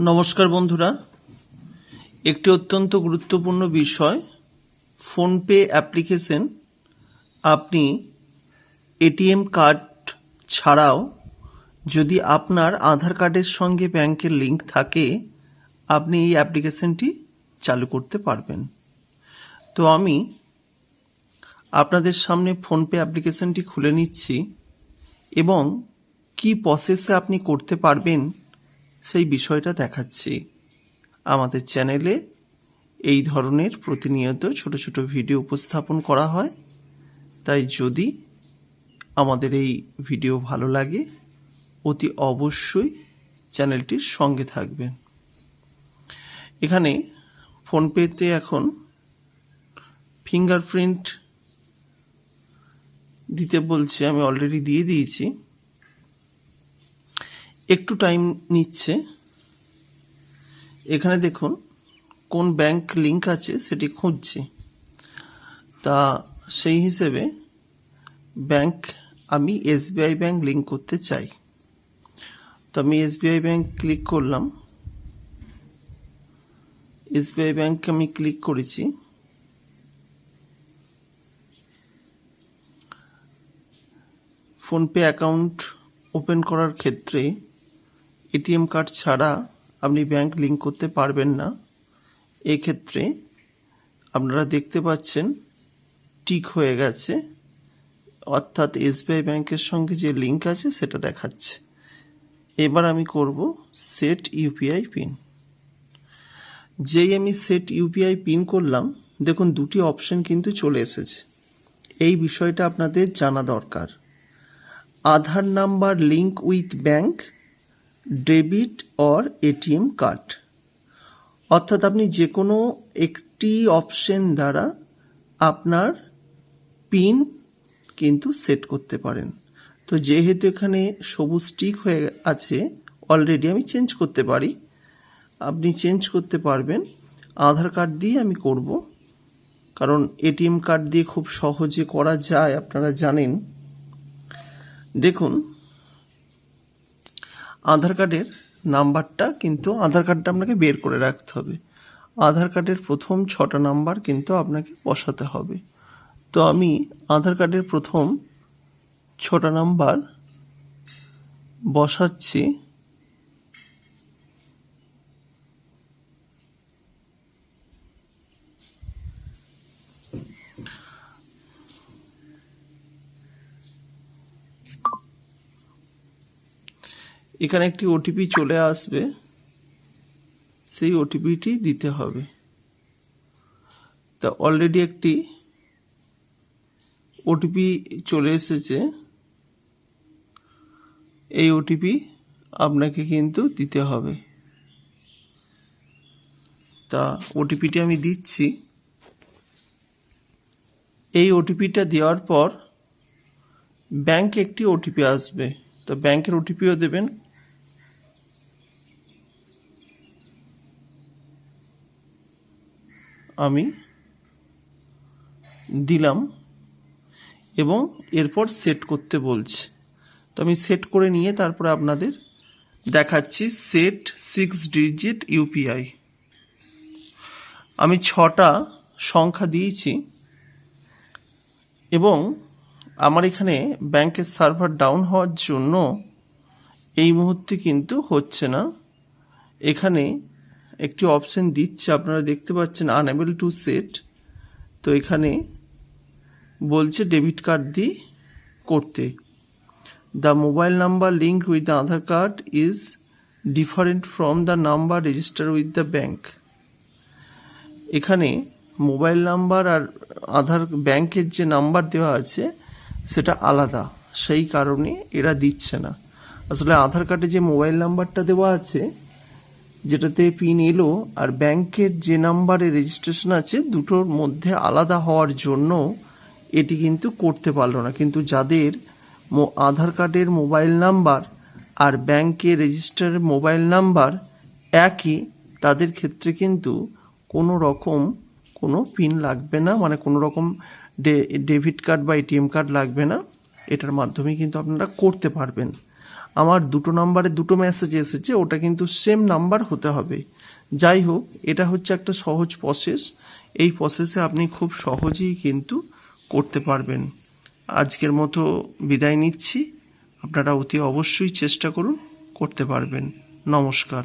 নমস্কার বন্ধুরা, একটি অত্যন্ত গুরুত্বপূর্ণ বিষয় ফোনপে অ্যাপ্লিকেশন। আপনি এটিএম কার্ড ছাড়াও যদি আপনার আধার কার্ডের সঙ্গে ব্যাংকের লিংক থাকে, আপনি এই অ্যাপ্লিকেশনটি চালু করতে পারবেন। তো আমি আপনাদের সামনে ফোনপে অ্যাপ্লিকেশনটি খুলে নিচ্ছি এবং কি প্রসেসে আপনি করতে পারবেন সেই বিষয়টা দেখাচ্ছি। আমাদের চ্যানেলে এই ধরনের প্রতিনিয়ত ছোট ছোট ভিডিও উপস্থাপন করা হয়, তাই যদি আমাদের এই ভিডিও ভালো লাগে অতি অবশ্যই চ্যানেলটির সঙ্গে থাকবেন। এখানে ফোনপেতে এখন ফিঙ্গারপ্রিন্ট দিতে বলছে, আমি অলরেডি দিয়ে দিয়েছি। একটু টাইম নিচ্ছে। এখানে দেখুন কোন ব্যাংক লিংক আছে সেটি খুঁজছে। তা সেই হিসেবে ব্যাংক আমি এসবিআই ব্যাংক লিংক করতে চাই। তো আমি এসবিআই ব্যাংক ক্লিক করলাম। এসবিআই ব্যাংক আমি ক্লিক করেছি। ফোনপে অ্যাকাউন্ট ওপেন করার ক্ষেত্রে এটিএম কার্ড ছাড়া আপনি ব্যাংক লিংক করতে পারবেন না। এক্ষেত্রে আপনারা দেখতে পাচ্ছেন টিক হয়ে গেছে, অর্থাৎ এসবিআই ব্যাংকের সঙ্গে যে লিংক আছে সেটা দেখাচ্ছে। এবার আমি করব সেট ইউপিআই পিন। যেই আমি সেট ইউপিআই পিন করলাম, দেখুন দুটি অপশন কিন্তু চলে এসেছে। এই বিষয়টা আপনাদের জানা দরকার। Aadhaar number link with bank, debit or ATM card, অর্থাৎ আপনি যে কোনো একটি অপশন দ্বারা আপনার পিন কিন্তু সেট করতে পারেন। তো যেহেতু এখানে সবুজ টিক হয়ে আছে, অলরেডি আমি চেঞ্জ করতে পারি। আপনি চেঞ্জ করতে পারবেন। আধার কার্ড দিয়ে আমি করব, কারণ এটিএম কার্ড দিয়ে খুব সহজে করা যায়, আপনারা জানেন। দেখুন আধার কার্ডের নাম্বারটা কিন্তু আধার কার্ডটা আপনাকে বের করে রাখতে হবে। আধার কার্ডের প্রথম 6টা নাম্বার কিন্তু আপনাকে বসাতে হবে। তো আমি আধার কার্ডের প্রথম 6টা নাম্বার বসাচ্ছি। এখানে একটি ওটিপি চলে আসবে, সেই ওটিপিটি দিতে হবে। তা অলরেডি একটি ওটিপি চলে এসেছে। এই ওটিপি আপনাকে কিন্তু দিতে হবে। তা ওটিপিটি আমি দিচ্ছি। এই ওটিপিটা দেওয়ার পর ব্যাংক একটি ওটিপি আসবে, তো ব্যাংকের ওটিপিও দেবেন। আমি দিলাম এবং এরপর সেট করতে বলছে। তো আমি সেট করে নিয়ে তারপরে আপনাদের দেখাচ্ছি। Set 6 digit UPI. আমি 6টা সংখ্যা দিয়েছি এবং আমার এখানে ব্যাংকের সার্ভার ডাউন হওয়ার জন্য এই মুহূর্তে কিন্তু হচ্ছে না। এখানে একটি অপশন দিচ্ছে, আপনারা দেখতে পাচ্ছেন আনএবল টু সেট। তো এখানে বলছে ডেবিট কার্ড দিয়ে করতে। The mobile number link with the Aadhaar card is different from the number register with the bank. এখানে মোবাইল নাম্বার আর আধার ব্যাংকের যে নাম্বার দেওয়া আছে সেটা আলাদা, সেই কারণে এরা দিচ্ছে না। আসলে আধার কার্ডে যে মোবাইল নাম্বারটা দেওয়া আছে, যেটাতে পিন এলো, আর ব্যাংকের যে নাম্বারে রেজিস্ট্রেশন আছে, দুটোর মধ্যে আলাদা হওয়ার জন্য এটি কিন্তু করতে পারলো না। কিন্তু যাদের আধার কার্ডের মোবাইল নাম্বার আর ব্যাংকে রেজিস্টারের মোবাইল নাম্বার একই, তাদের ক্ষেত্রে কিন্তু কোনো রকম কোনো পিন লাগবে না, মানে কোনো রকম ডেবিট কার্ড বা এটিএম কার্ড লাগবে না। এটার মাধ্যমে কিন্তু আপনারা করতে পারবেন। আমার 2টো নাম্বারে 2টো মেসেজ এসেছে, ওটা কিন্তু সেম নাম্বার হতে হবে। যাই হোক, এটা হচ্ছে একটা সহজ প্রসেস। এই প্রসেসে আপনি খুব সহজেই কিন্তু করতে পারবেন। আজকের মতো বিদায় নিচ্ছি। আপনারা অতি অবশ্যই চেষ্টা করুন, করতে পারবেন। নমস্কার।